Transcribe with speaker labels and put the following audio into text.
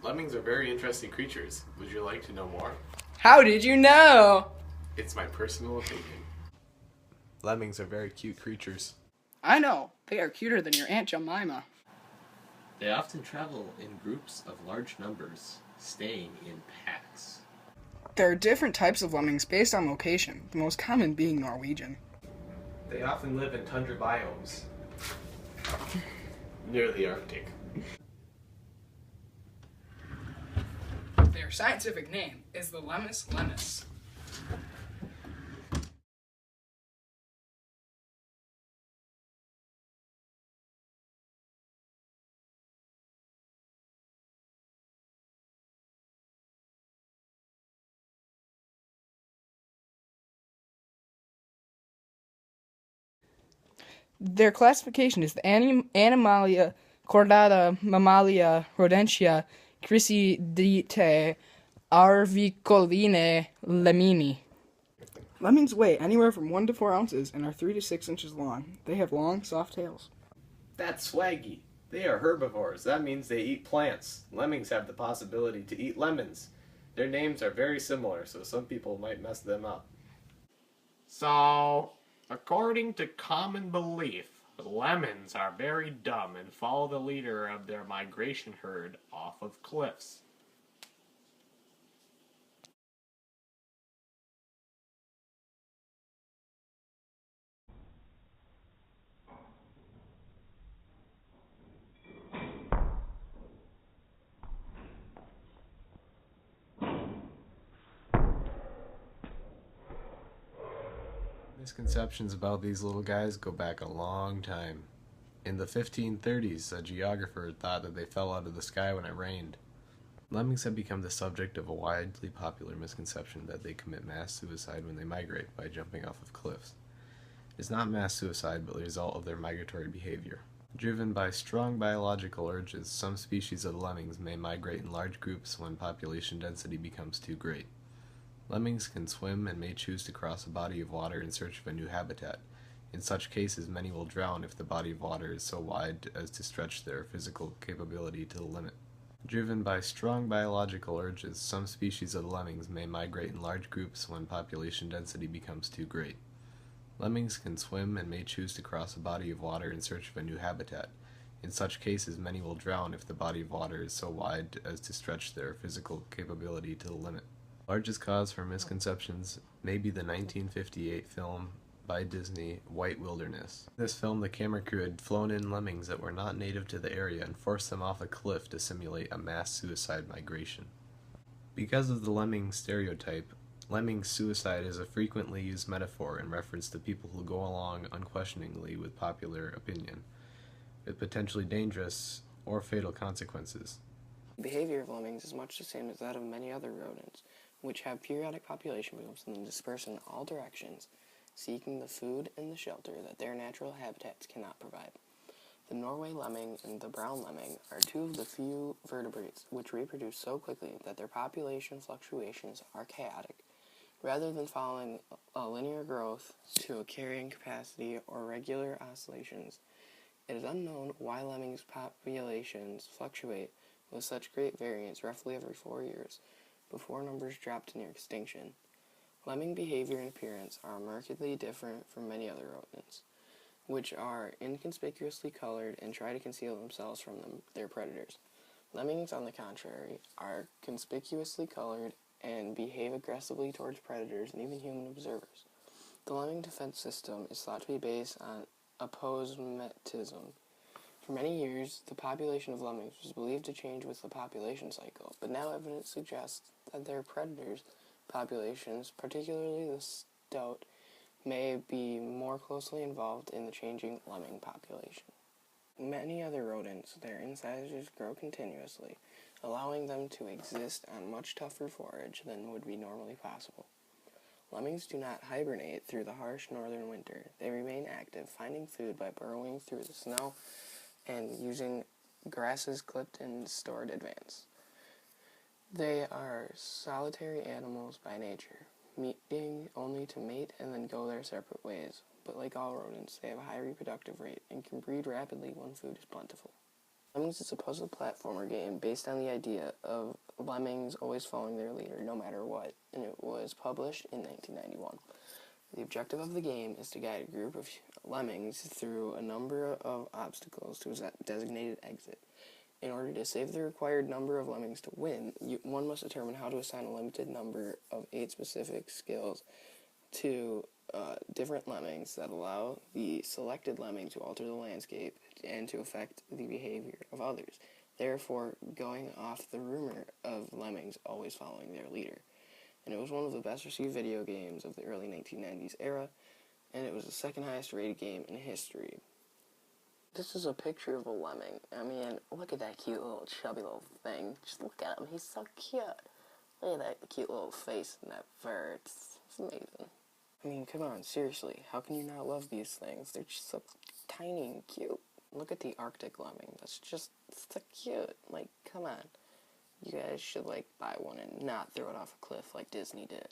Speaker 1: Lemmings are very interesting creatures. Would you like to know more?
Speaker 2: How did you know?
Speaker 1: It's my personal opinion. Lemmings are very cute creatures.
Speaker 2: I know. They are cuter than your Aunt Jemima.
Speaker 1: They often travel in groups of large numbers, staying in packs.
Speaker 2: There are different types of lemmings based on location, the most common being Norwegian.
Speaker 1: They often live in tundra biomes, near the Arctic.
Speaker 2: Their scientific name is the Lemmus lemmus. Their classification is the Animalia Chordata Mammalia Rodentia Crisidite Arvicoline Lemmini. Lemmings weigh anywhere from 1 to 4 ounces and are 3 to 6 inches long. They have long, soft tails.
Speaker 1: That's swaggy. They are herbivores. That means they eat plants. Lemmings have the possibility to eat lemons. Their names are very similar, so some people might mess them up. So, according to common belief, lemons are very dumb and follow the leader of their migration herd off of cliffs. Misconceptions about these little guys go back a long time. In the 1530s, a geographer thought that they fell out of the sky when it rained. Lemmings have become the subject of a widely popular misconception that they commit mass suicide when they migrate by jumping off of cliffs. It is not mass suicide, but the result of their migratory behavior. Driven by strong biological urges, some species of lemmings may migrate in large groups when population density becomes too great. Lemmings can swim and may choose to cross a body of water in search of a new habitat. In such cases, many will drown if the body of water is so wide as to stretch their physical capability to the limit. Driven by strong biological urges, some species of lemmings may migrate in large groups when population density becomes too great. Lemmings can swim and may choose to cross a body of water in search of a new habitat. In such cases, many will drown if the body of water is so wide as to stretch their physical capability to the limit. Largest cause for misconceptions may be the 1958 film by Disney, White Wilderness. In this film, the camera crew had flown in lemmings that were not native to the area and forced them off a cliff to simulate a mass suicide migration. Because of the lemming stereotype, lemming suicide is a frequently used metaphor in reference to people who go along unquestioningly with popular opinion, with potentially dangerous or fatal consequences.
Speaker 3: The behavior of lemmings is much the same as that of many other rodents, which have periodic population booms and then disperse in all directions, seeking the food and the shelter that their natural habitats cannot provide. The Norway lemming and the brown lemming are two of the few vertebrates which reproduce so quickly that their population fluctuations are chaotic. Rather than following a linear growth to a carrying capacity or regular oscillations, it is unknown why lemmings' populations fluctuate with such great variance roughly every 4 years, before numbers drop to near extinction. Lemming behavior and appearance are markedly different from many other rodents, which are inconspicuously colored and try to conceal themselves from their predators. Lemmings, on the contrary, are conspicuously colored and behave aggressively towards predators and even human observers. The lemming defense system is thought to be based on aposematism. For many years, the population of lemmings was believed to change with the population cycle, but now evidence suggests that their predators' populations, particularly the stoat, may be more closely involved in the changing lemming population. In many other rodents, their incisors grow continuously, allowing them to exist on much tougher forage than would be normally possible. Lemmings do not hibernate through the harsh northern winter. They remain active, finding food by burrowing through the snow and using grasses clipped and stored in advance. They are solitary animals by nature, meeting only to mate and then go their separate ways, but like all rodents, they have a high reproductive rate and can breed rapidly when food is plentiful. Lemmings is a puzzle platformer game based on the idea of lemmings always following their leader no matter what, and it was published in 1991. The objective of the game is to guide a group of lemmings through a number of obstacles to a designated exit. In order to save the required number of lemmings to win, one must determine how to assign a limited number of 8 specific skills to different lemmings that allow the selected lemming to alter the landscape and to affect the behavior of others, therefore going off the rumor of lemmings always following their leader. And it was one of the best received video games of the early 1990s era, and it was the second highest rated game in history. This is a picture of a lemming. I mean, look at that cute little chubby little thing. Just look at him, he's so cute. Look at that cute little face and that fur, it's amazing. I mean, come on, seriously, how can you not love these things? They're just so tiny and cute. Look at the Arctic lemming, that's just so cute. Like, come on. You guys should, like, buy one and not throw it off a cliff like Disney did.